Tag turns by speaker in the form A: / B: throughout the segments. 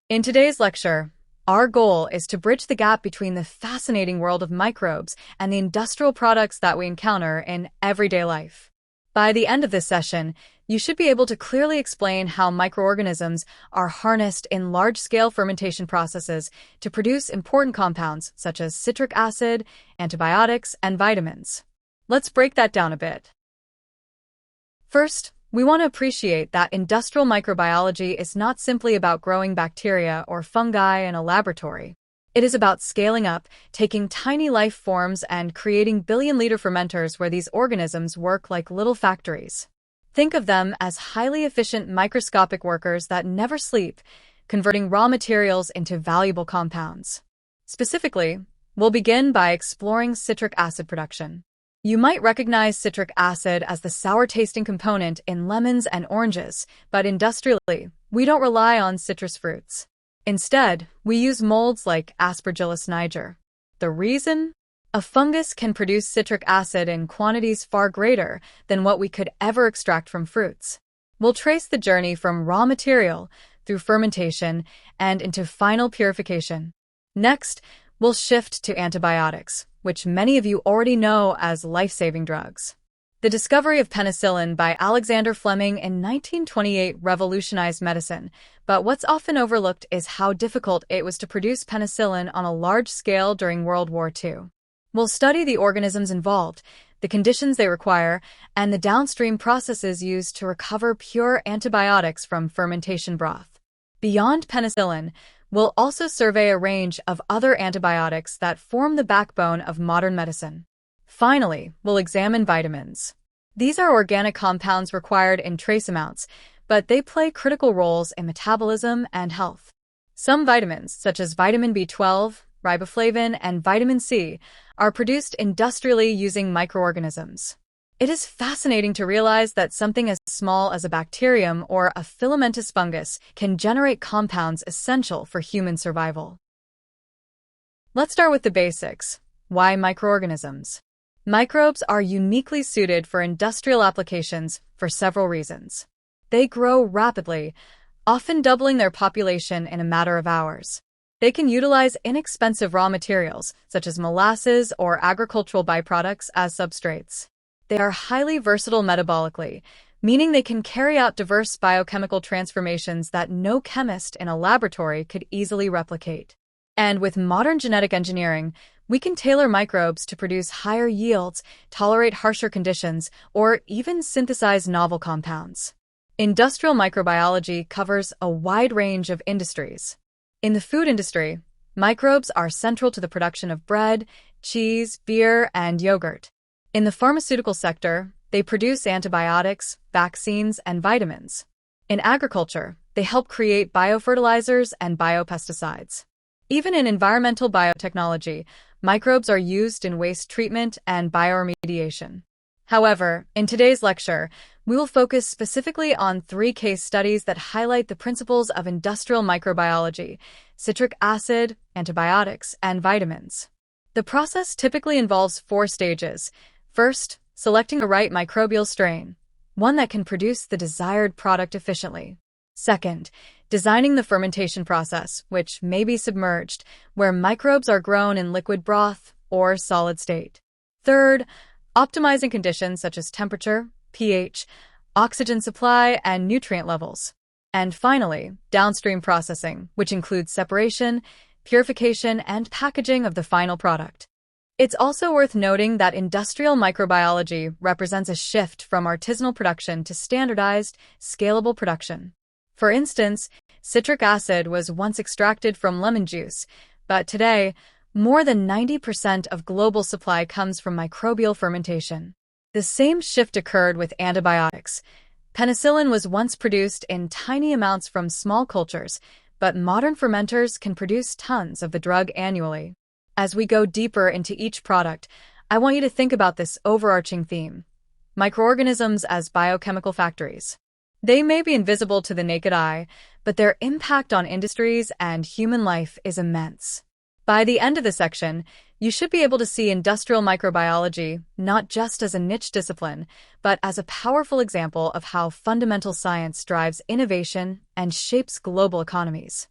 A: In today's lecture, our goal is to bridge the gap between the fascinating world of microbes and the industrial products that we encounter in everyday life. By the end of this session, you should be able to clearly explain how microorganisms are harnessed in large-scale fermentation processes to produce important compounds such as citric acid, antibiotics, and vitamins. Let's break that down a bit. First, we want to appreciate that industrial microbiology is not simply about growing bacteria or fungi in a laboratory. It is about scaling up, taking tiny life forms and creating billion-liter fermenters where these organisms work like little factories. Think of them as highly efficient microscopic workers that never sleep, converting raw materials into valuable compounds. Specifically, we'll begin by exploring citric acid production. You might recognize citric acid as the sour-tasting component in lemons and oranges, but industrially, we don't rely on citrus fruits. Instead, we use molds like Aspergillus niger. The reason? A fungus can produce citric acid in quantities far greater than what we could ever extract from fruits. We'll trace the journey from raw material through fermentation and into final purification. Next, we'll shift to antibiotics, which many of you already know as life-saving drugs. The discovery of penicillin by Alexander Fleming in 1928 revolutionized medicine, but what's often overlooked is how difficult it was to produce penicillin on a large scale during World War II. We'll study the organisms involved, the conditions they require, and the downstream processes used to recover pure antibiotics from fermentation broth. Beyond penicillin, we'll also survey a range of other antibiotics that form the backbone of modern medicine. Finally, we'll examine vitamins. These are organic compounds required in trace amounts, but they play critical roles in metabolism and health. Some vitamins, such as vitamin B12, riboflavin, and vitamin C, are produced industrially using microorganisms. It is fascinating to realize that something as small as a bacterium or a filamentous fungus can generate compounds essential for human survival. Let's start with the basics. Why microorganisms? Microbes are uniquely suited for industrial applications for several reasons. They grow rapidly, often doubling their population in a matter of hours. They can utilize inexpensive raw materials, such as molasses or agricultural byproducts, as substrates. They are highly versatile metabolically, meaning they can carry out diverse biochemical transformations that no chemist in a laboratory could easily replicate. And with modern genetic engineering, we can tailor microbes to produce higher yields, tolerate harsher conditions, or even synthesize novel compounds. Industrial microbiology covers a wide range of industries. In the food industry, microbes are central to the production of bread, cheese, beer, and yogurt. In the pharmaceutical sector, they produce antibiotics, vaccines, and vitamins. In agriculture, they help create biofertilizers and biopesticides. Even in environmental biotechnology, microbes are used in waste treatment and bioremediation. However, in today's lecture, we will focus specifically on 3 case studies that highlight the principles of industrial microbiology: citric acid, antibiotics, and vitamins. The process typically involves 4 stages. First, selecting the right microbial strain, one that can produce the desired product efficiently. Second, designing the fermentation process, which may be submerged, where microbes are grown in liquid broth or solid state. Third, optimizing conditions such as temperature, pH, oxygen supply, and nutrient levels. And finally, downstream processing, which includes separation, purification, and packaging of the final product. It's also worth noting that industrial microbiology represents a shift from artisanal production to standardized, scalable production. For instance, citric acid was once extracted from lemon juice, but today, more than 90% of global supply comes from microbial fermentation. The same shift occurred with antibiotics. Penicillin was once produced in tiny amounts from small cultures, but modern fermenters can produce tons of the drug annually. As we go deeper into each product, I want you to think about this overarching theme: microorganisms as biochemical factories. They may be invisible to the naked eye, but their impact on industries and human life is immense. By the end of the section, you should be able to see industrial microbiology not just as a niche discipline, but as a powerful example of how fundamental science drives innovation and shapes global economies.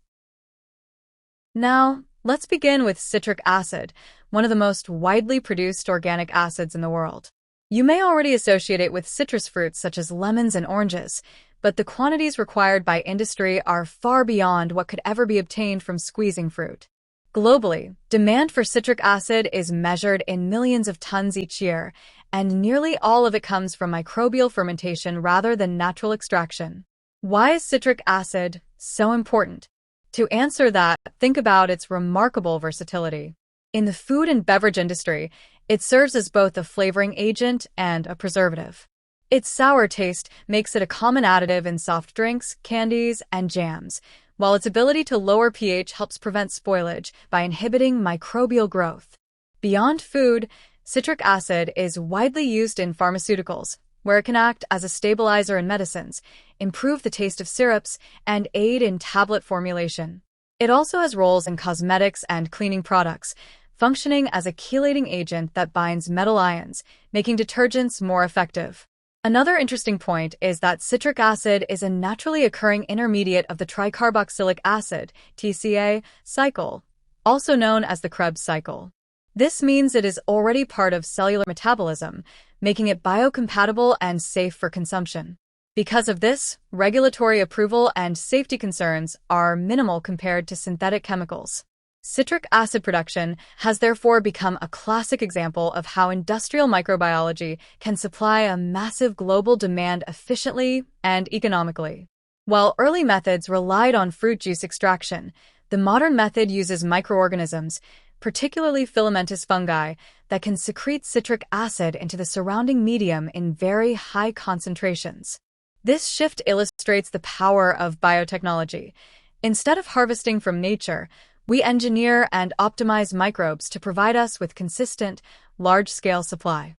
A: Now, let's begin with citric acid, one of the most widely produced organic acids in the world. You may already associate it with citrus fruits such as lemons and oranges, but the quantities required by industry are far beyond what could ever be obtained from squeezing fruit. Globally, demand for citric acid is measured in millions of tons each year, and nearly all of it comes from microbial fermentation rather than natural extraction. Why is citric acid so important? To answer that, think about its remarkable versatility. In the food and beverage industry, it serves as both a flavoring agent and a preservative. Its sour taste makes it a common additive in soft drinks, candies, and jams, while its ability to lower pH helps prevent spoilage by inhibiting microbial growth. Beyond food, citric acid is widely used in pharmaceuticals, where it can act as a stabilizer in medicines, improve the taste of syrups, and aid in tablet formulation. It also has roles in cosmetics and cleaning products, functioning as a chelating agent that binds metal ions, making detergents more effective. Another interesting point is that citric acid is a naturally occurring intermediate of the tricarboxylic acid, TCA, cycle, also known as the Krebs cycle. This means it is already part of cellular metabolism, making it biocompatible and safe for consumption. Because of this, regulatory approval and safety concerns are minimal compared to synthetic chemicals. Citric acid production has therefore become a classic example of how industrial microbiology can supply a massive global demand efficiently and economically. While early methods relied on fruit juice extraction, the modern method uses microorganisms, particularly filamentous fungi, that can secrete citric acid into the surrounding medium in very high concentrations. This shift illustrates the power of biotechnology. Instead of harvesting from nature, we engineer and optimize microbes to provide us with consistent, large-scale supply.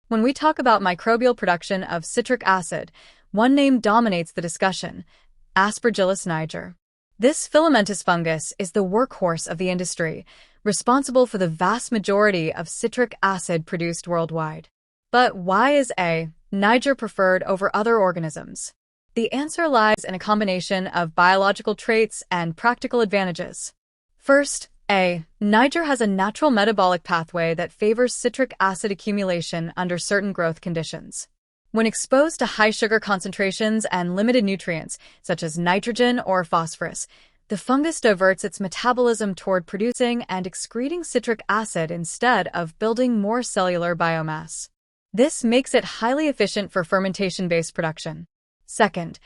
A: When we talk about microbial production of citric acid, one name dominates the discussion: Aspergillus niger. This filamentous fungus is the workhorse of the industry, responsible for the vast majority of citric acid produced worldwide. But why is A. niger preferred over other organisms? The answer lies in a combination of biological traits and practical advantages. First, A. niger has a natural metabolic pathway that favors citric acid accumulation under certain growth conditions. When exposed to high sugar concentrations and limited nutrients, such as nitrogen or phosphorus, the fungus diverts its metabolism toward producing and excreting citric acid instead of building more cellular biomass. This makes it highly efficient for fermentation-based production. Second,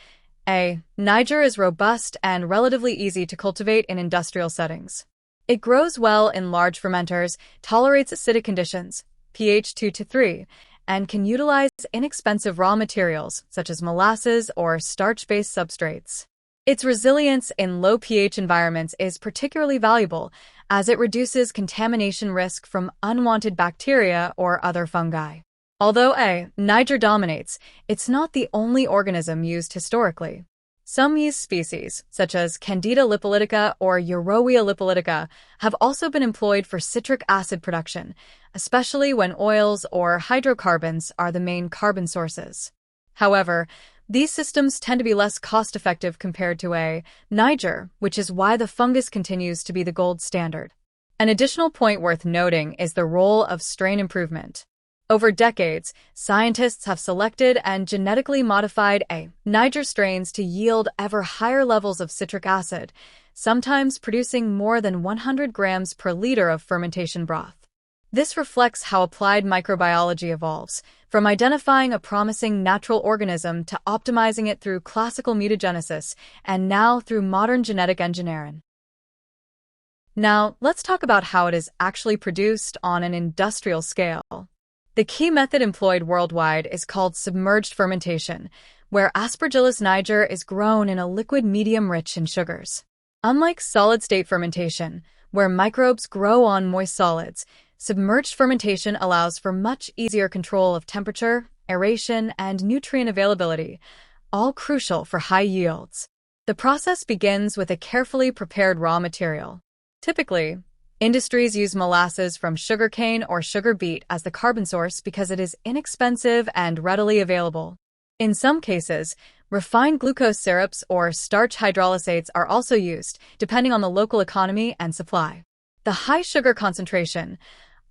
A: A. niger is robust and relatively easy to cultivate in industrial settings. It grows well in large fermenters, tolerates acidic conditions, pH 2 to 3, and can utilize inexpensive raw materials such as molasses or starch-based substrates. Its resilience in low pH environments is particularly valuable as it reduces contamination risk from unwanted bacteria or other fungi. Although A. niger dominates, it's not the only organism used historically. Some yeast species, such as Candida lipolytica or Euroea lipolytica, have also been employed for citric acid production, especially when oils or hydrocarbons are the main carbon sources. However, these systems tend to be less cost-effective compared to A. niger, which is why the fungus continues to be the gold standard. An additional point worth noting is the role of strain improvement. Over decades, scientists have selected and genetically modified A. niger strains to yield ever higher levels of citric acid, sometimes producing more than 100 grams per liter of fermentation broth. This reflects how applied microbiology evolves, from identifying a promising natural organism to optimizing it through classical mutagenesis, and now through modern genetic engineering. Now, let's talk about how it is actually produced on an industrial scale. The key method employed worldwide is called submerged fermentation, where Aspergillus niger is grown in a liquid medium rich in sugars. Unlike solid-state fermentation, where microbes grow on moist solids, submerged fermentation allows for much easier control of temperature, aeration, and nutrient availability, all crucial for high yields. The process begins with a carefully prepared raw material. Typically, industries use molasses from sugarcane or sugar beet as the carbon source because it is inexpensive and readily available. In some cases, Refined glucose syrups or starch hydrolysates are also used, depending on the local economy and supply. The high sugar concentration,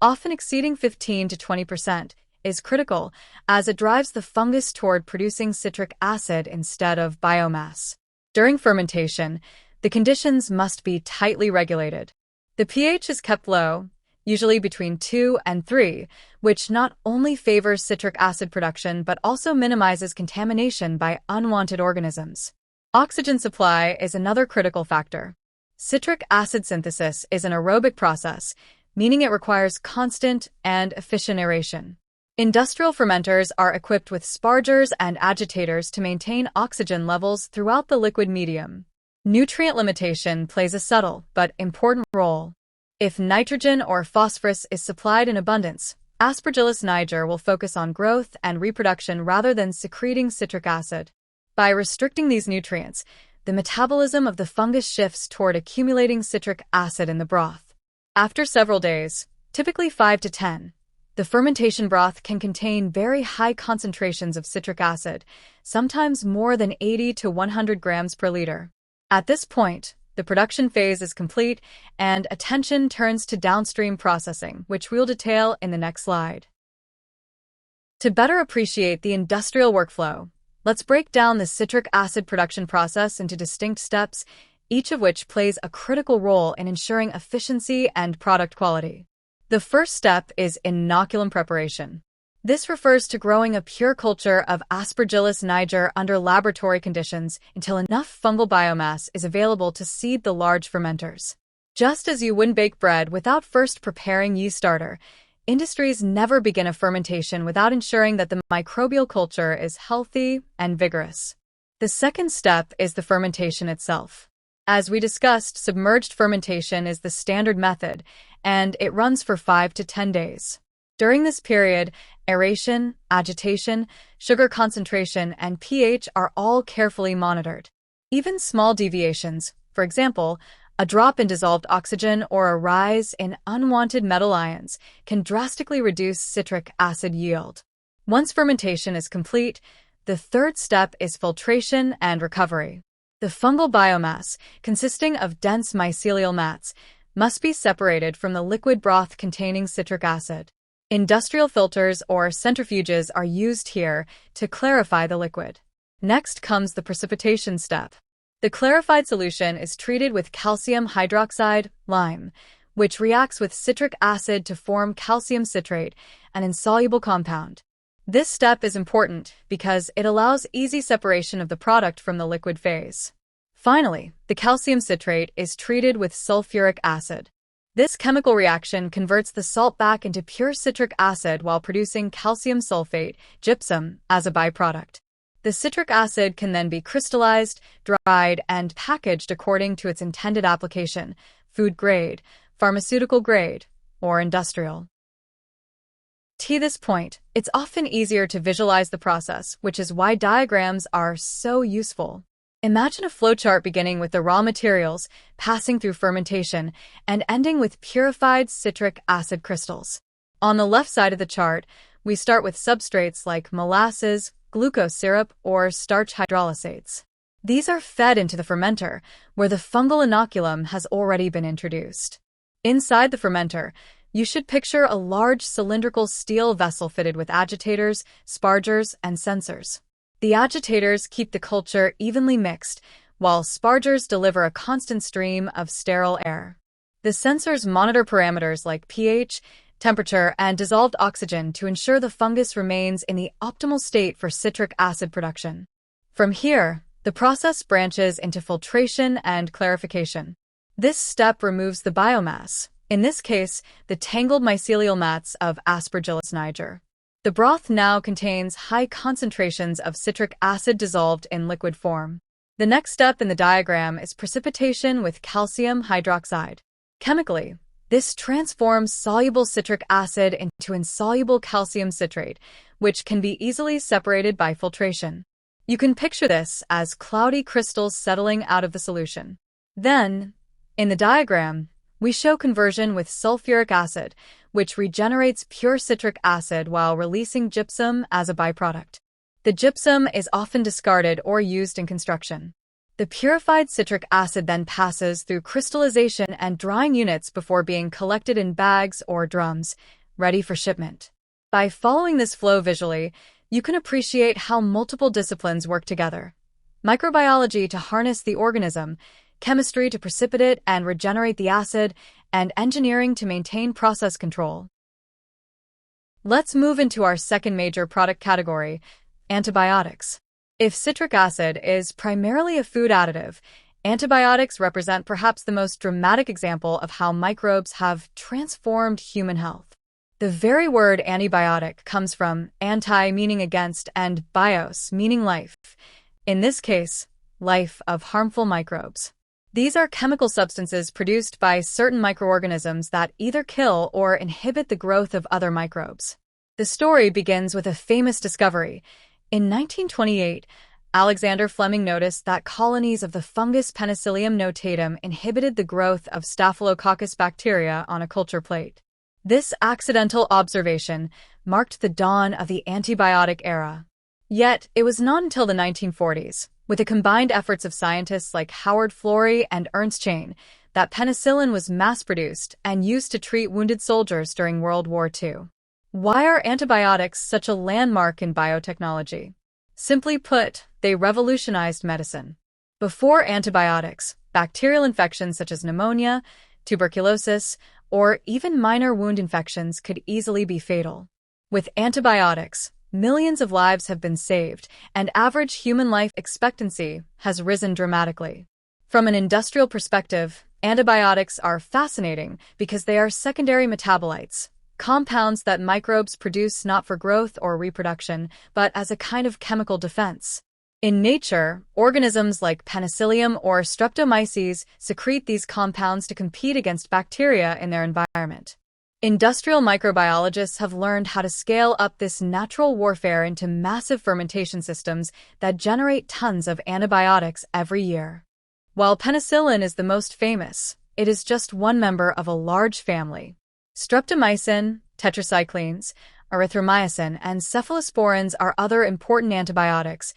A: often exceeding 15 to 20%, is critical as it drives the fungus toward producing citric acid instead of biomass. During fermentation, the conditions must be tightly regulated. The pH is kept low, usually between 2 and 3, which not only favors citric acid production but also minimizes contamination by unwanted organisms. Oxygen supply is another critical factor. Citric acid synthesis is an aerobic process, meaning it requires constant and efficient aeration. Industrial fermenters are equipped with spargers and agitators to maintain oxygen levels throughout the liquid medium. Nutrient limitation plays a subtle but important role. If nitrogen or phosphorus is supplied in abundance, Aspergillus niger will focus on growth and reproduction rather than secreting citric acid. By restricting these nutrients, the metabolism of the fungus shifts toward accumulating citric acid in the broth. After several days, typically 5 to 10, the fermentation broth can contain very high concentrations of citric acid, sometimes more than 80 to 100 grams per liter. At this point, the production phase is complete, and attention turns to downstream processing, which we'll detail in the next slide. To better appreciate the industrial workflow, let's break down the citric acid production process into distinct steps, each of which plays a critical role in ensuring efficiency and product quality. The first step is inoculum preparation. This refers to growing a pure culture of Aspergillus niger under laboratory conditions until enough fungal biomass is available to seed the large fermenters. Just as you wouldn't bake bread without first preparing yeast starter, industries never begin a fermentation without ensuring that the microbial culture is healthy and vigorous. The second step is the fermentation itself. As we discussed, submerged fermentation is the standard method, and it runs for 5 to 10 days. During this period, aeration, agitation, sugar concentration, and pH are all carefully monitored. Even small deviations, for example, a drop in dissolved oxygen or a rise in unwanted metal ions, can drastically reduce citric acid yield. Once fermentation is complete, the third step is filtration and recovery. The fungal biomass, consisting of dense mycelial mats, must be separated from the liquid broth containing citric acid. Industrial filters or centrifuges are used here to clarify the liquid. Next comes the precipitation step. The clarified solution is treated with calcium hydroxide, lime, which reacts with citric acid to form calcium citrate, an insoluble compound. This step is important because it allows easy separation of the product from the liquid phase. Finally, the calcium citrate is treated with sulfuric acid. This chemical reaction converts the salt back into pure citric acid while producing calcium sulfate, gypsum, as a byproduct. The citric acid can then be crystallized, dried, and packaged according to its intended application: food grade, pharmaceutical grade, or industrial. To this point, it's often easier to visualize the process, which is why diagrams are so useful. Imagine a flowchart beginning with the raw materials, passing through fermentation, and ending with purified citric acid crystals. On the left side of the chart, we start with substrates like molasses, glucose syrup, or starch hydrolysates. These are fed into the fermenter, where the fungal inoculum has already been introduced. Inside the fermenter, you should picture a large cylindrical steel vessel fitted with agitators, spargers, and sensors. The agitators keep the culture evenly mixed, while spargers deliver a constant stream of sterile air. The sensors monitor parameters like pH, temperature, and dissolved oxygen to ensure the fungus remains in the optimal state for citric acid production. From here, the process branches into filtration and clarification. This step removes the biomass, in this case, the tangled mycelial mats of Aspergillus niger. The broth now contains high concentrations of citric acid dissolved in liquid form. The next step in the diagram is precipitation with calcium hydroxide. Chemically, this transforms soluble citric acid into insoluble calcium citrate, which can be easily separated by filtration. You can picture this as cloudy crystals settling out of the solution. Then, in the diagram, we show conversion with sulfuric acid, which regenerates pure citric acid while releasing gypsum as a byproduct. The gypsum is often discarded or used in construction. The purified citric acid then passes through crystallization and drying units before being collected in bags or drums, ready for shipment. By following this flow visually, you can appreciate how multiple disciplines work together. Microbiology to harness the organism, chemistry to precipitate and regenerate the acid, and engineering to maintain process control. Let's move into our second major product category, antibiotics. If citric acid is primarily a food additive, antibiotics represent perhaps the most dramatic example of how microbes have transformed human health. The very word antibiotic comes from anti meaning against and bios meaning life. In this case, life of harmful microbes. These are chemical substances produced by certain microorganisms that either kill or inhibit the growth of other microbes. The story begins with a famous discovery. In 1928, Alexander Fleming noticed that colonies of the fungus Penicillium notatum inhibited the growth of Staphylococcus bacteria on a culture plate. This accidental observation marked the dawn of the antibiotic era. Yet, it was not until the 1940s, with the combined efforts of scientists like Howard Florey and Ernst Chain, that penicillin was mass-produced and used to treat wounded soldiers during World War II. Why are antibiotics such a landmark in biotechnology? Simply put, they revolutionized medicine. Before antibiotics, bacterial infections such as pneumonia, tuberculosis, or even minor wound infections could easily be fatal. With antibiotics, millions of lives have been saved, and average human life expectancy has risen dramatically. From an industrial perspective, antibiotics are fascinating because they are secondary metabolites, compounds that microbes produce not for growth or reproduction, but as a kind of chemical defense. In nature, organisms like Penicillium or Streptomyces secrete these compounds to compete against bacteria in their environment. Industrial microbiologists have learned how to scale up this natural warfare into massive fermentation systems that generate tons of antibiotics every year. While penicillin is the most famous, it is just one member of a large family. Streptomycin, tetracyclines, erythromycin, and cephalosporins are other important antibiotics,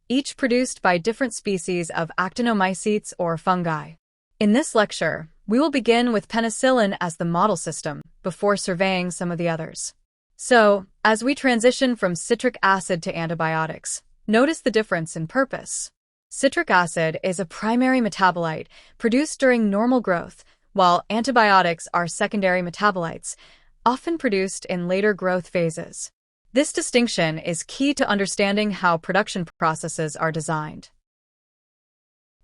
A: each produced by different species of actinomycetes or fungi. In this lecture, we will begin with penicillin as the model system, before surveying some of the others. So, as we transition from citric acid to antibiotics, notice the difference in purpose. Citric acid is a primary metabolite produced during normal growth, while antibiotics are secondary metabolites, often produced in later growth phases. This distinction is key to understanding how production processes are designed.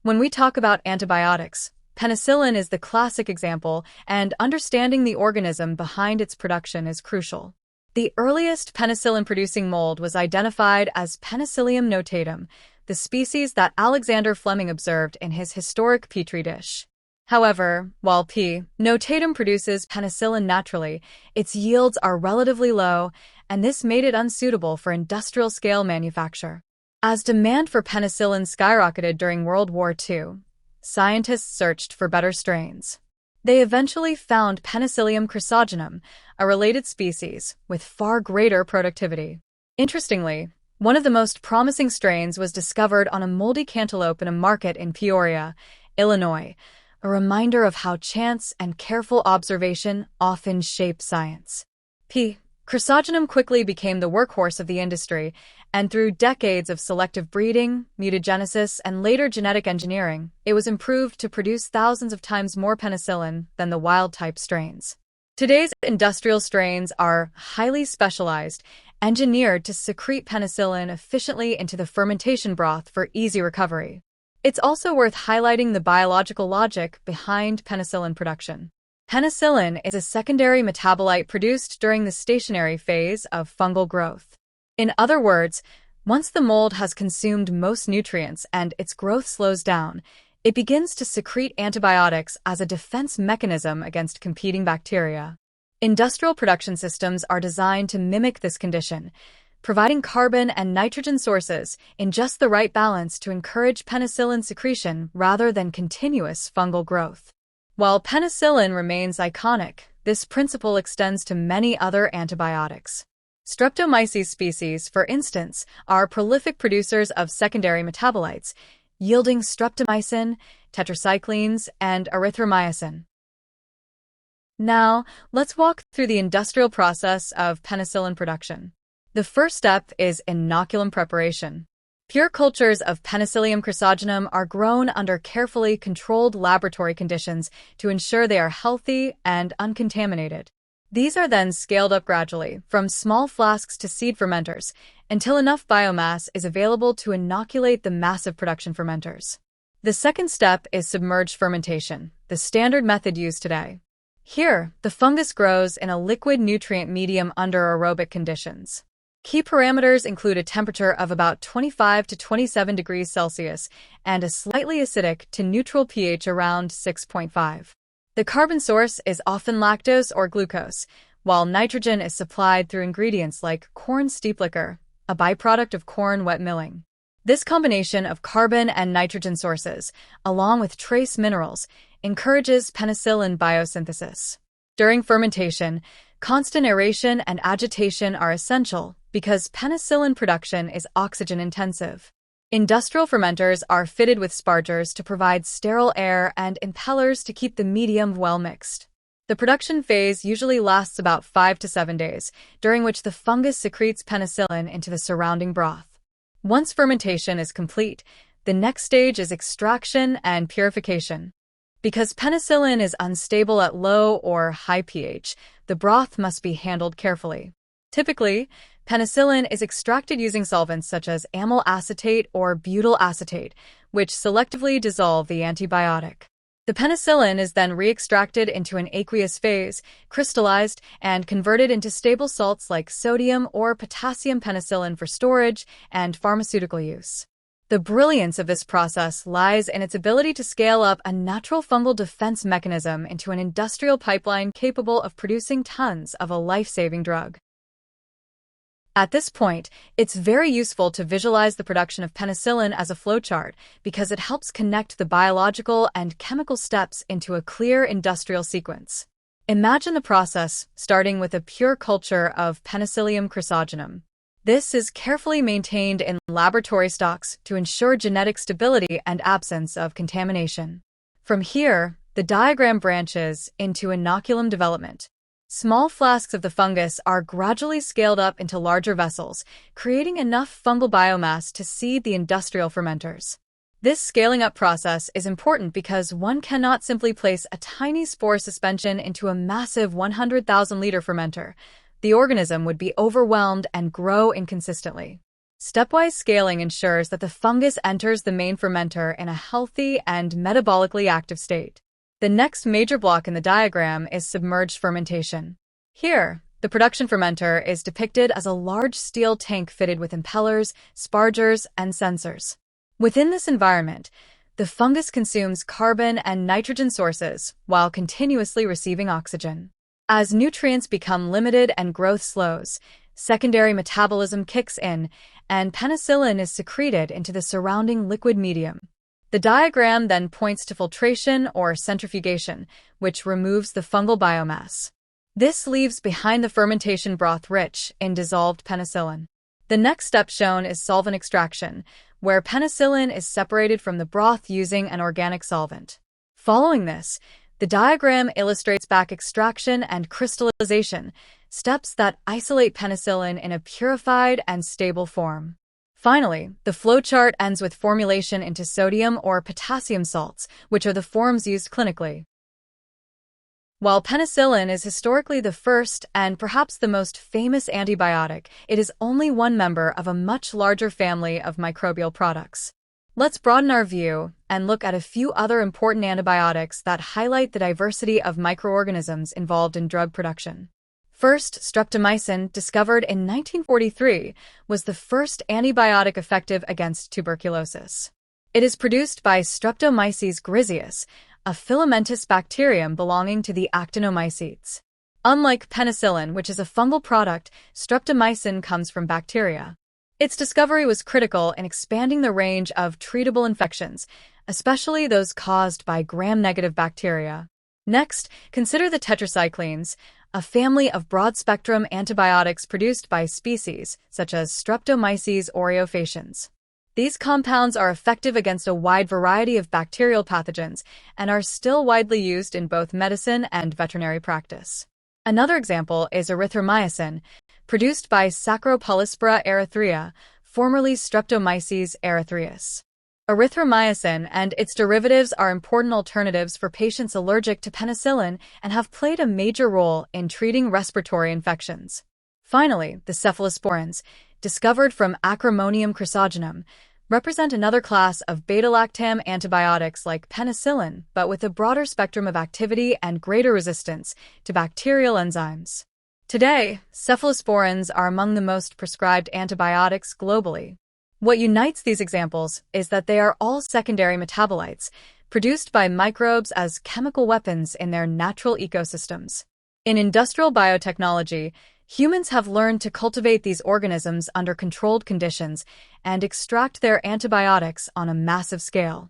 A: When we talk about antibiotics, penicillin is the classic example, and understanding the organism behind its production is crucial. The earliest penicillin-producing mold was identified as Penicillium notatum, the species that Alexander Fleming observed in his historic Petri dish. However, while P. notatum produces penicillin naturally, its yields are relatively low, and this made it unsuitable for industrial-scale manufacture. As demand for penicillin skyrocketed during World War II, scientists searched for better strains. They eventually found Penicillium chrysogenum, a related species, with far greater productivity. Interestingly, one of the most promising strains was discovered on a moldy cantaloupe in a market in Peoria, Illinois, a reminder of how chance and careful observation often shape science. P. chrysogenum quickly became the workhorse of the industry, and through decades of selective breeding, mutagenesis, and later genetic engineering, it was improved to produce thousands of times more penicillin than the wild-type strains. Today's industrial strains are highly specialized, engineered to secrete penicillin efficiently into the fermentation broth for easy recovery. It's also worth highlighting the biological logic behind penicillin production. Penicillin is a secondary metabolite produced during the stationary phase of fungal growth. In other words, once the mold has consumed most nutrients and its growth slows down, it begins to secrete antibiotics as a defense mechanism against competing bacteria. Industrial production systems are designed to mimic this condition, providing carbon and nitrogen sources in just the right balance to encourage penicillin secretion rather than continuous fungal growth. While penicillin remains iconic, this principle extends to many other antibiotics. Streptomyces species, for instance, are prolific producers of secondary metabolites, yielding streptomycin, tetracyclines, and erythromycin. Now, let's walk through the industrial process of penicillin production. The first step is inoculum preparation. Pure cultures of Penicillium chrysogenum are grown under carefully controlled laboratory conditions to ensure they are healthy and uncontaminated. These are then scaled up gradually, from small flasks to seed fermenters, until enough biomass is available to inoculate the massive production fermenters. The second step is submerged fermentation, the standard method used today. Here, the fungus grows in a liquid nutrient medium under aerobic conditions. Key parameters include a temperature of about 25 to 27 degrees Celsius and a slightly acidic to neutral pH around 6.5. The carbon source is often lactose or glucose, while nitrogen is supplied through ingredients like corn steep liquor, a byproduct of corn wet milling. This combination of carbon and nitrogen sources, along with trace minerals, encourages penicillin biosynthesis. During fermentation, constant aeration and agitation are essential because penicillin production is oxygen-intensive. Industrial fermenters are fitted with spargers to provide sterile air and impellers to keep the medium well mixed. The production phase usually lasts about 5 to 7 days, during which the fungus secretes penicillin into the surrounding broth. Once fermentation is complete, the next stage is extraction and purification. Because penicillin is unstable at low or high pH, the broth must be handled carefully. Typically, penicillin is extracted using solvents such as amyl acetate or butyl acetate, which selectively dissolve the antibiotic. The penicillin is then re-extracted into an aqueous phase, crystallized, and converted into stable salts like sodium or potassium penicillin for storage and pharmaceutical use. The brilliance of this process lies in its ability to scale up a natural fungal defense mechanism into an industrial pipeline capable of producing tons of a life-saving drug. At this point, it's very useful to visualize the production of penicillin as a flowchart because it helps connect the biological and chemical steps into a clear industrial sequence. Imagine the process starting with a pure culture of Penicillium chrysogenum. This is carefully maintained in laboratory stocks to ensure genetic stability and absence of contamination. From here, the diagram branches into inoculum development. Small flasks of the fungus are gradually scaled up into larger vessels, creating enough fungal biomass to seed the industrial fermenters. This scaling up process is important because one cannot simply place a tiny spore suspension into a massive 100,000-liter fermenter. The organism would be overwhelmed and grow inconsistently. Stepwise scaling ensures that the fungus enters the main fermenter in a healthy and metabolically active state. The next major block in the diagram is submerged fermentation. Here, the production fermenter is depicted as a large steel tank fitted with impellers, spargers, and sensors. Within this environment, the fungus consumes carbon and nitrogen sources while continuously receiving oxygen. As nutrients become limited and growth slows, secondary metabolism kicks in, and penicillin is secreted into the surrounding liquid medium. The diagram then points to filtration or centrifugation, which removes the fungal biomass. This leaves behind the fermentation broth rich in dissolved penicillin. The next step shown is solvent extraction, where penicillin is separated from the broth using an organic solvent. Following this, the diagram illustrates back extraction and crystallization, steps that isolate penicillin in a purified and stable form. Finally, the flowchart ends with formulation into sodium or potassium salts, which are the forms used clinically. While penicillin is historically the first and perhaps the most famous antibiotic, it is only one member of a much larger family of microbial products. Let's broaden our view and look at a few other important antibiotics that highlight the diversity of microorganisms involved in drug production. First, streptomycin, discovered in 1943, was the first antibiotic effective against tuberculosis. It is produced by Streptomyces griseus, a filamentous bacterium belonging to the actinomycetes. Unlike penicillin, which is a fungal product, streptomycin comes from bacteria. Its discovery was critical in expanding the range of treatable infections, especially those caused by gram-negative bacteria. Next, consider the tetracyclines, a family of broad-spectrum antibiotics produced by species such as Streptomyces aureofaciens. These compounds are effective against a wide variety of bacterial pathogens and are still widely used in both medicine and veterinary practice. Another example is erythromycin, produced by Saccharopolyspora erythrea, formerly Streptomyces erythraeus. Erythromycin and its derivatives are important alternatives for patients allergic to penicillin and have played a major role in treating respiratory infections. Finally, the cephalosporins, discovered from Acremonium chrysogenum, represent another class of beta-lactam antibiotics like penicillin, but with a broader spectrum of activity and greater resistance to bacterial enzymes. Today, cephalosporins are among the most prescribed antibiotics globally. What unites these examples is that they are all secondary metabolites, produced by microbes as chemical weapons in their natural ecosystems. In industrial biotechnology, humans have learned to cultivate these organisms under controlled conditions and extract their antibiotics on a massive scale.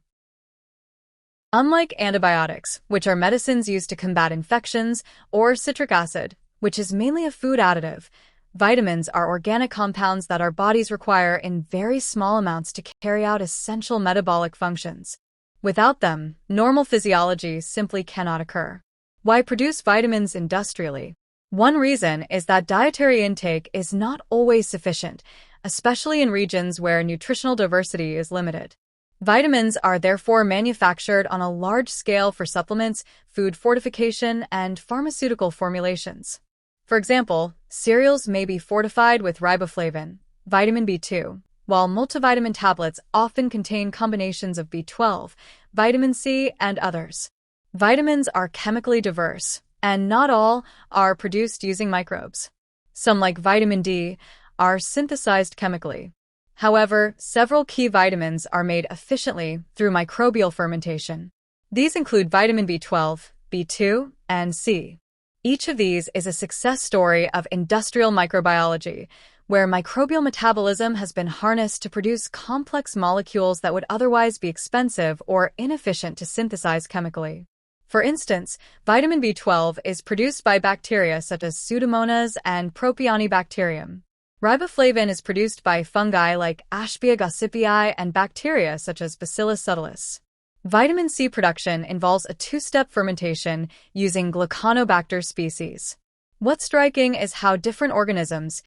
A: Unlike antibiotics, which are medicines used to combat infections, or citric acid, which is mainly a food additive, vitamins are organic compounds that our bodies require in very small amounts to carry out essential metabolic functions. Without them, normal physiology simply cannot occur. Why produce vitamins industrially? One reason is that dietary intake is not always sufficient, especially in regions where nutritional diversity is limited. Vitamins are therefore manufactured on a large scale for supplements, food fortification, and pharmaceutical formulations. For example, cereals may be fortified with riboflavin, vitamin B2, while multivitamin tablets often contain combinations of B12, vitamin C, and others. Vitamins are chemically diverse, and not all are produced using microbes. Some, like vitamin D, are synthesized chemically. However, several key vitamins are made efficiently through microbial fermentation. These include vitamin B12, B2, and C. Each of these is a success story of industrial microbiology, where microbial metabolism has been harnessed to produce complex molecules that would otherwise be expensive or inefficient to synthesize chemically. For instance, vitamin B12 is produced by bacteria such as Pseudomonas and Propionibacterium. Riboflavin is produced by fungi like Ashbia gossypii and bacteria such as Bacillus subtilis. Vitamin C production involves a two-step fermentation using Gluconobacter species. What's striking is how different organisms,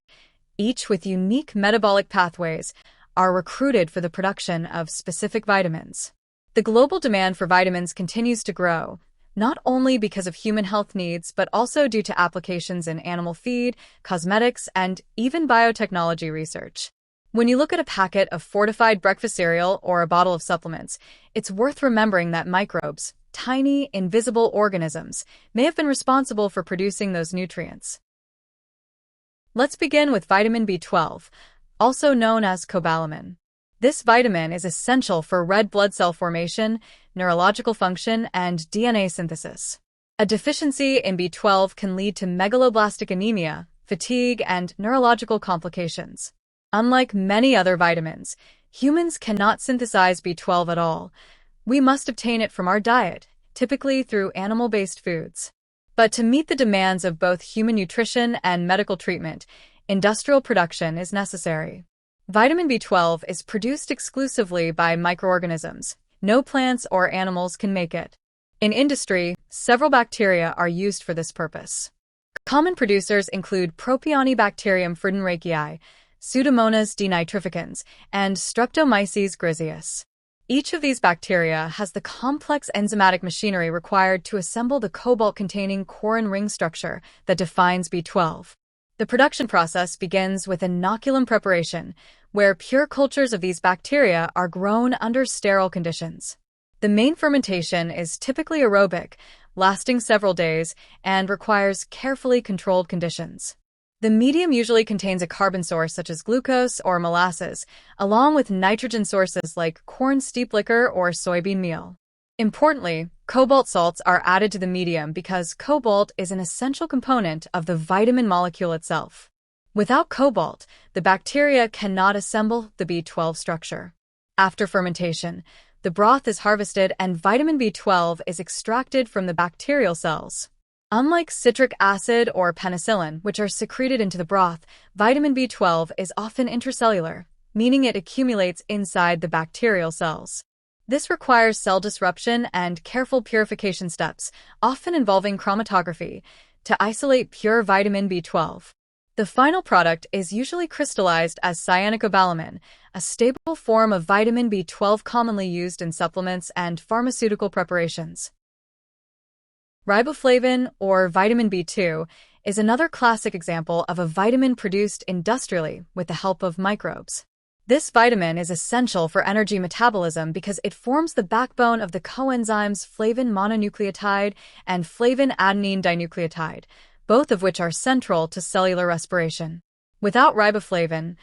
A: each with unique metabolic pathways, are recruited for the production of specific vitamins. The global demand for vitamins continues to grow, not only because of human health needs, but also due to applications in animal feed, cosmetics, and even biotechnology research. When you look at a packet of fortified breakfast cereal or a bottle of supplements, it's worth remembering that microbes, tiny, invisible organisms, may have been responsible for producing those nutrients. Let's begin with vitamin B12, also known as cobalamin. This vitamin is essential for red blood cell formation, neurological function, and DNA synthesis. A deficiency in B12 can lead to megaloblastic anemia, fatigue, and neurological complications. Unlike many other vitamins, humans cannot synthesize B12 at all. We must obtain it from our diet, typically through animal-based foods. But to meet the demands of both human nutrition and medical treatment, industrial production is necessary. Vitamin B12 is produced exclusively by microorganisms. No plants or animals can make it. In industry, several bacteria are used for this purpose. Common producers include Propionibacterium friedenreichii, Pseudomonas denitrificans, and Streptomyces griseus. Each of these bacteria has the complex enzymatic machinery required to assemble the cobalt-containing corrin ring structure that defines B12. The production process begins with inoculum preparation, where pure cultures of these bacteria are grown under sterile conditions. The main fermentation is typically aerobic, lasting several days, and requires carefully controlled conditions. The medium usually contains a carbon source such as glucose or molasses, along with nitrogen sources like corn steep liquor or soybean meal. Importantly, cobalt salts are added to the medium because cobalt is an essential component of the vitamin molecule itself. Without cobalt, the bacteria cannot assemble the B12 structure. After fermentation, the broth is harvested and vitamin B12 is extracted from the bacterial cells. Unlike citric acid or penicillin, which are secreted into the broth, vitamin B12 is often intracellular, meaning it accumulates inside the bacterial cells. This requires cell disruption and careful purification steps, often involving chromatography, to isolate pure vitamin B12. The final product is usually crystallized as cyanocobalamin, a stable form of vitamin B12 commonly used in supplements and pharmaceutical preparations. Riboflavin, or vitamin B2, is another classic example of a vitamin produced industrially with the help of microbes. This vitamin is essential for energy metabolism because it forms the backbone of the coenzymes flavin mononucleotide and flavin adenine dinucleotide, both of which are central to cellular respiration. Without riboflavin,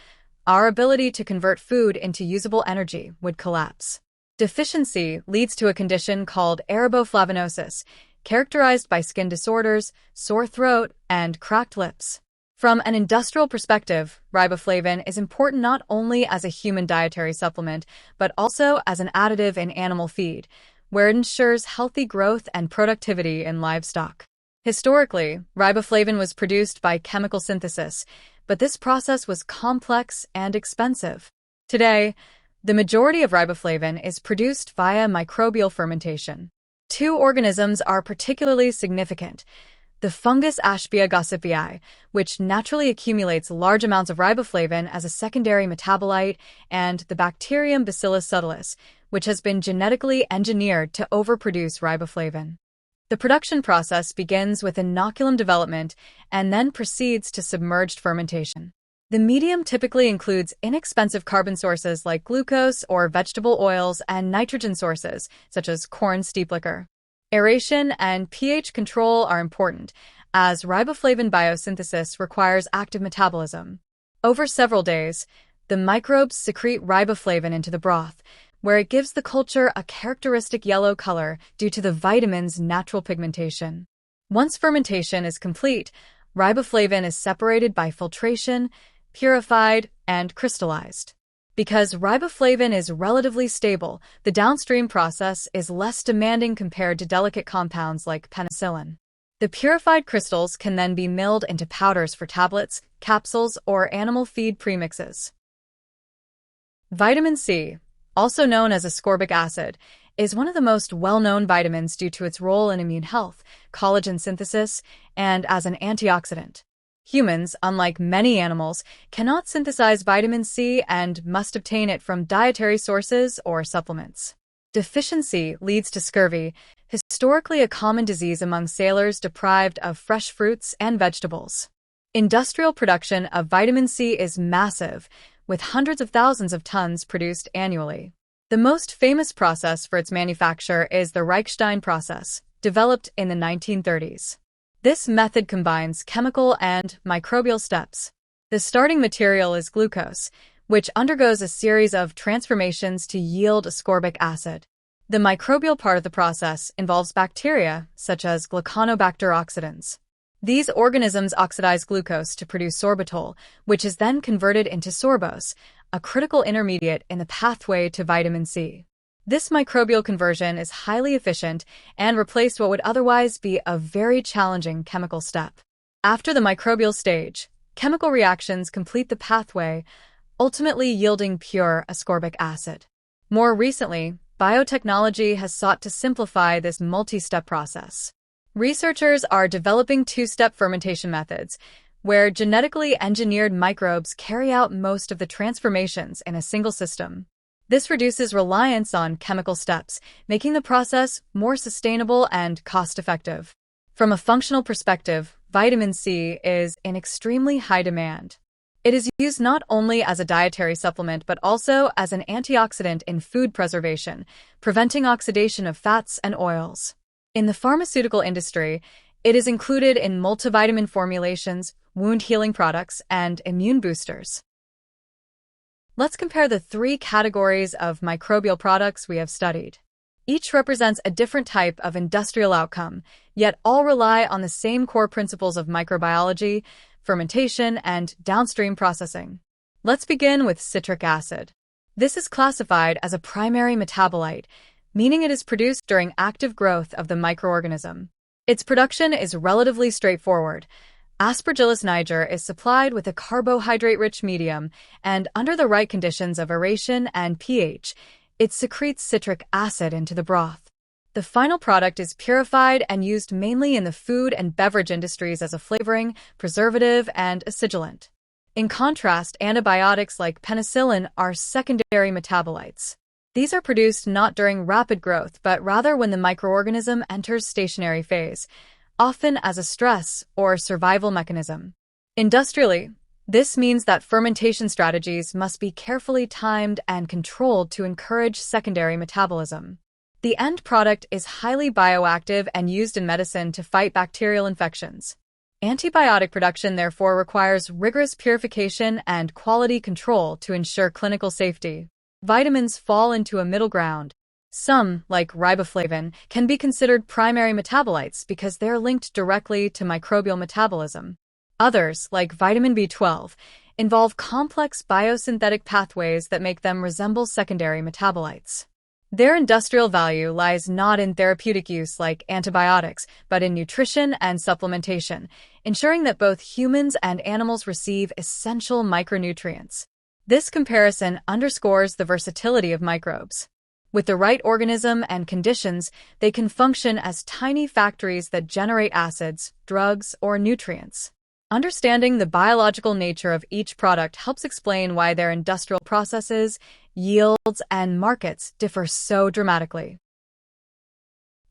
A: our ability to convert food into usable energy would collapse. Deficiency leads to a condition called araboflavinosis, characterized by skin disorders, sore throat, and cracked lips. From an industrial perspective, riboflavin is important not only as a human dietary supplement, but also as an additive in animal feed, where it ensures healthy growth and productivity in livestock. Historically, riboflavin was produced by chemical synthesis, but this process was complex and expensive. Today, the majority of riboflavin is produced via microbial fermentation. Two organisms are particularly significant: the fungus Ashbia gossypii, which naturally accumulates large amounts of riboflavin as a secondary metabolite, and the bacterium Bacillus subtilis, which has been genetically engineered to overproduce riboflavin. The production process begins with inoculum development and then proceeds to submerged fermentation. The medium typically includes inexpensive carbon sources like glucose or vegetable oils and nitrogen sources, such as corn steep liquor. Aeration and pH control are important, as riboflavin biosynthesis requires active metabolism. Over several days, the microbes secrete riboflavin into the broth, where it gives the culture a characteristic yellow color due to the vitamin's natural pigmentation. Once fermentation is complete, riboflavin is separated by filtration, purified, and crystallized. Because riboflavin is relatively stable, the downstream process is less demanding compared to delicate compounds like penicillin. The purified crystals can then be milled into powders for tablets, capsules, or animal feed premixes. Vitamin C, also known as ascorbic acid, is one of the most well-known vitamins due to its role in immune health, collagen synthesis, and as an antioxidant. Humans, unlike many animals, cannot synthesize vitamin C and must obtain it from dietary sources or supplements. Deficiency leads to scurvy, historically a common disease among sailors deprived of fresh fruits and vegetables. Industrial production of vitamin C is massive, with hundreds of thousands of tons produced annually. The most famous process for its manufacture is the Reichstein process, developed in the 1930s. This method combines chemical and microbial steps. The starting material is glucose, which undergoes a series of transformations to yield ascorbic acid. The microbial part of the process involves bacteria, such as Gluconobacter oxidans. These organisms oxidize glucose to produce sorbitol, which is then converted into sorbose, a critical intermediate in the pathway to vitamin C. This microbial conversion is highly efficient and replaced what would otherwise be a very challenging chemical step. After the microbial stage, chemical reactions complete the pathway, ultimately yielding pure ascorbic acid. More recently, biotechnology has sought to simplify this multi-step process. Researchers are developing two-step fermentation methods, where genetically engineered microbes carry out most of the transformations in a single system. This reduces reliance on chemical steps, making the process more sustainable and cost-effective. From a functional perspective, vitamin C is in extremely high demand. It is used not only as a dietary supplement but also as an antioxidant in food preservation, preventing oxidation of fats and oils. In the pharmaceutical industry, it is included in multivitamin formulations, wound healing products, and immune boosters. Let's compare the three categories of microbial products we have studied. Each represents a different type of industrial outcome, yet all rely on the same core principles of microbiology, fermentation, and downstream processing. Let's begin with citric acid. This is classified as a primary metabolite, meaning it is produced during active growth of the microorganism. Its production is relatively straightforward. Aspergillus niger is supplied with a carbohydrate-rich medium, and under the right conditions of aeration and pH, it secretes citric acid into the broth. The final product is purified and used mainly in the food and beverage industries as a flavoring, preservative, and acidulant. In contrast, antibiotics like penicillin are secondary metabolites. These are produced not during rapid growth, but rather when the microorganism enters stationary phase, often as a stress or survival mechanism. Industrially, this means that fermentation strategies must be carefully timed and controlled to encourage secondary metabolism. The end product is highly bioactive and used in medicine to fight bacterial infections. Antibiotic production therefore requires rigorous purification and quality control to ensure clinical safety. Vitamins fall into a middle ground. Some, like riboflavin, can be considered primary metabolites because they're linked directly to microbial metabolism. Others, like vitamin B12, involve complex biosynthetic pathways that make them resemble secondary metabolites. Their industrial value lies not in therapeutic use like antibiotics, but in nutrition and supplementation, ensuring that both humans and animals receive essential micronutrients. This comparison underscores the versatility of microbes. With the right organism and conditions, they can function as tiny factories that generate acids, drugs, or nutrients. Understanding the biological nature of each product helps explain why their industrial processes, yields, and markets differ so dramatically.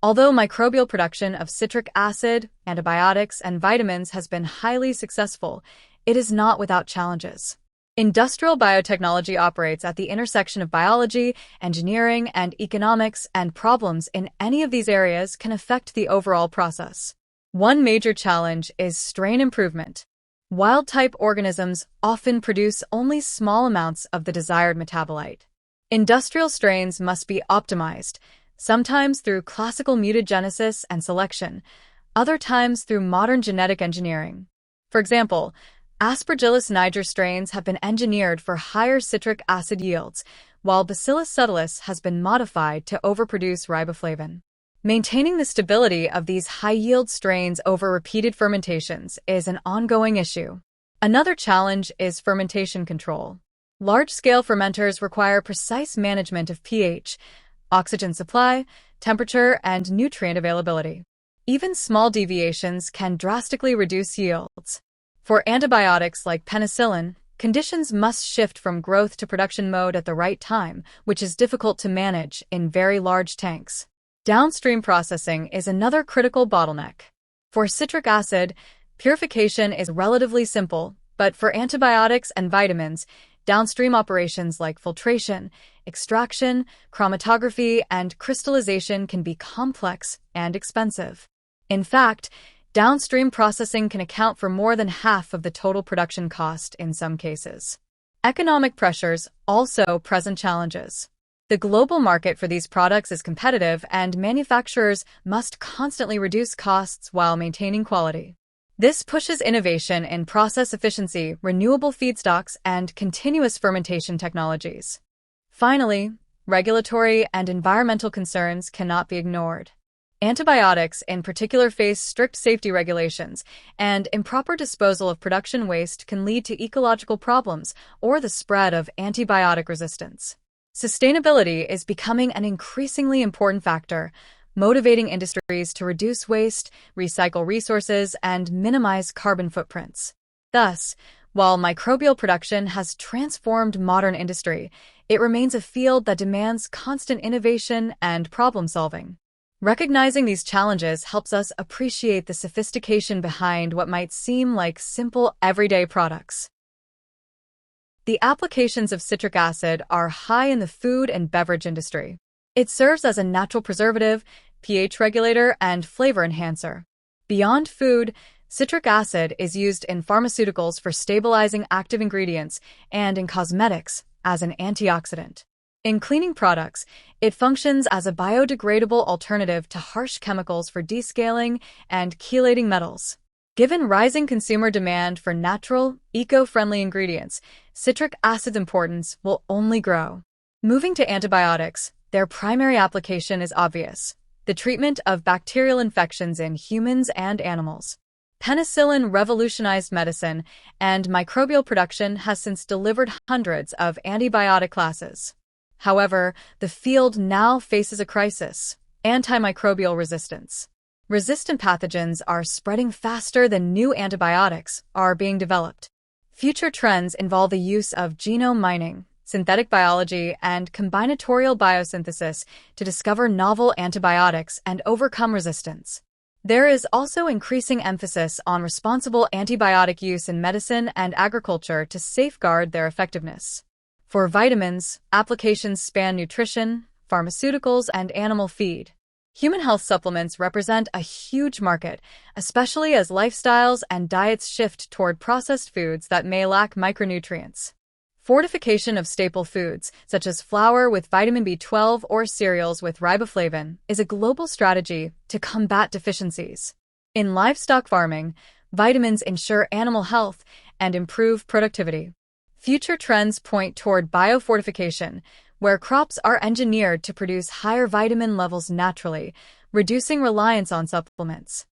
A: Although microbial production of citric acid, antibiotics, and vitamins has been highly successful, it is not without challenges. Industrial biotechnology operates at the intersection of biology, engineering, and economics, and problems in any of these areas can affect the overall process. One major challenge is strain improvement. Wild-type organisms often produce only small amounts of the desired metabolite. Industrial strains must be optimized, sometimes through classical mutagenesis and selection, other times through modern genetic engineering. For example, Aspergillus niger strains have been engineered for higher citric acid yields, while Bacillus subtilis has been modified to overproduce riboflavin. Maintaining the stability of these high-yield strains over repeated fermentations is an ongoing issue. Another challenge is fermentation control. Large-scale fermenters require precise management of pH, oxygen supply, temperature, and nutrient availability. Even small deviations can drastically reduce yields. For antibiotics like penicillin, conditions must shift from growth to production mode at the right time, which is difficult to manage in very large tanks. Downstream processing is another critical bottleneck. For citric acid, purification is relatively simple, but for antibiotics and vitamins, downstream operations like filtration, extraction, chromatography, and crystallization can be complex and expensive. In fact, downstream processing can account for more than half of the total production cost in some cases. Economic pressures also present challenges. The global market for these products is competitive, and manufacturers must constantly reduce costs while maintaining quality. This pushes innovation in process efficiency, renewable feedstocks, and continuous fermentation technologies. Finally, regulatory and environmental concerns cannot be ignored. Antibiotics, in particular, face strict safety regulations, and improper disposal of production waste can lead to ecological problems or the spread of antibiotic resistance. Sustainability is becoming an increasingly important factor, motivating industries to reduce waste, recycle resources, and minimize carbon footprints. Thus, while microbial production has transformed modern industry, it remains a field that demands constant innovation and problem-solving. Recognizing these challenges helps us appreciate the sophistication behind what might seem like simple, everyday products. The applications of citric acid are high in the food and beverage industry. It serves as a natural preservative, pH regulator, and flavor enhancer. Beyond food, citric acid is used in pharmaceuticals for stabilizing active ingredients and in cosmetics as an antioxidant. In cleaning products, it functions as a biodegradable alternative to harsh chemicals for descaling and chelating metals. Given rising consumer demand for natural, eco-friendly ingredients, citric acid's importance will only grow. Moving to antibiotics, their primary application is obvious: the treatment of bacterial infections in humans and animals. Penicillin revolutionized medicine, and microbial production has since delivered hundreds of antibiotic classes. However, the field now faces a crisis: antimicrobial resistance. Resistant pathogens are spreading faster than new antibiotics are being developed. Future trends involve the use of genome mining, synthetic biology, and combinatorial biosynthesis to discover novel antibiotics and overcome resistance. There is also increasing emphasis on responsible antibiotic use in medicine and agriculture to safeguard their effectiveness. For vitamins, applications span nutrition, pharmaceuticals, and animal feed. Human health supplements represent a huge market, especially as lifestyles and diets shift toward processed foods that may lack micronutrients. Fortification of staple foods, such as flour with vitamin B12 or cereals with riboflavin, is a global strategy to combat deficiencies. In livestock farming, vitamins ensure animal health and improve productivity. Future trends point toward biofortification, where crops are engineered to produce higher vitamin levels naturally, reducing reliance on supplements.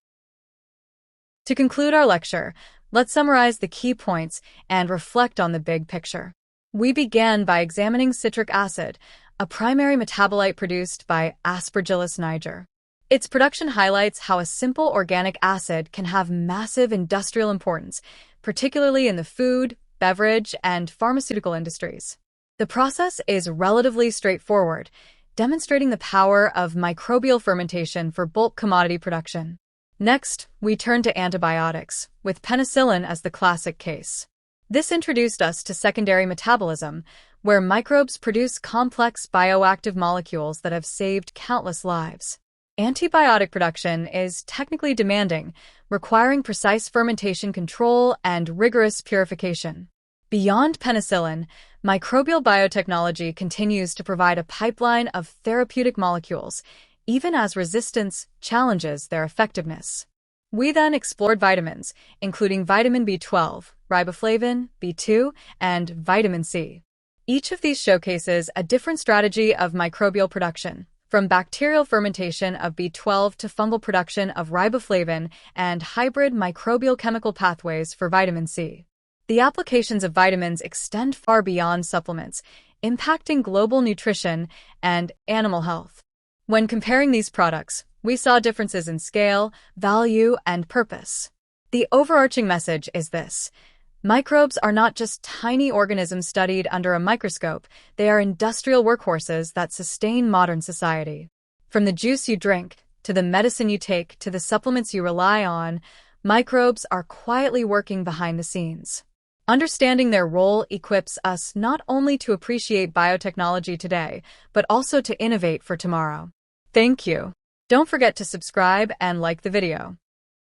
A: To conclude our lecture, let's summarize the key points and reflect on the big picture. We began by examining citric acid, a primary metabolite produced by Aspergillus niger. Its production highlights how a simple organic acid can have massive industrial importance, particularly in the food, beverage, and pharmaceutical industries. The process is relatively straightforward, demonstrating the power of microbial fermentation for bulk commodity production. Next, we turn to antibiotics, with penicillin as the classic case. This introduced us to secondary metabolism, where microbes produce complex bioactive molecules that have saved countless lives. Antibiotic production is technically demanding, requiring precise fermentation control and rigorous purification. Beyond penicillin, microbial biotechnology continues to provide a pipeline of therapeutic molecules, even as resistance challenges their effectiveness. We then explored vitamins, including vitamin B12, riboflavin, B2, and vitamin C. Each of these showcases a different strategy of microbial production, from bacterial fermentation of B12 to fungal production of riboflavin and hybrid microbial chemical pathways for vitamin C. The applications of vitamins extend far beyond supplements, impacting global nutrition and animal health. When comparing these products, we saw differences in scale, value, and purpose. The overarching message is this: microbes are not just tiny organisms studied under a microscope, they are industrial workhorses that sustain modern society. From the juice you drink, to the medicine you take, to the supplements you rely on, microbes are quietly working behind the scenes. Understanding their role equips us not only to appreciate biotechnology today, but also to innovate for tomorrow. Thank you. Don't forget to subscribe and like the video.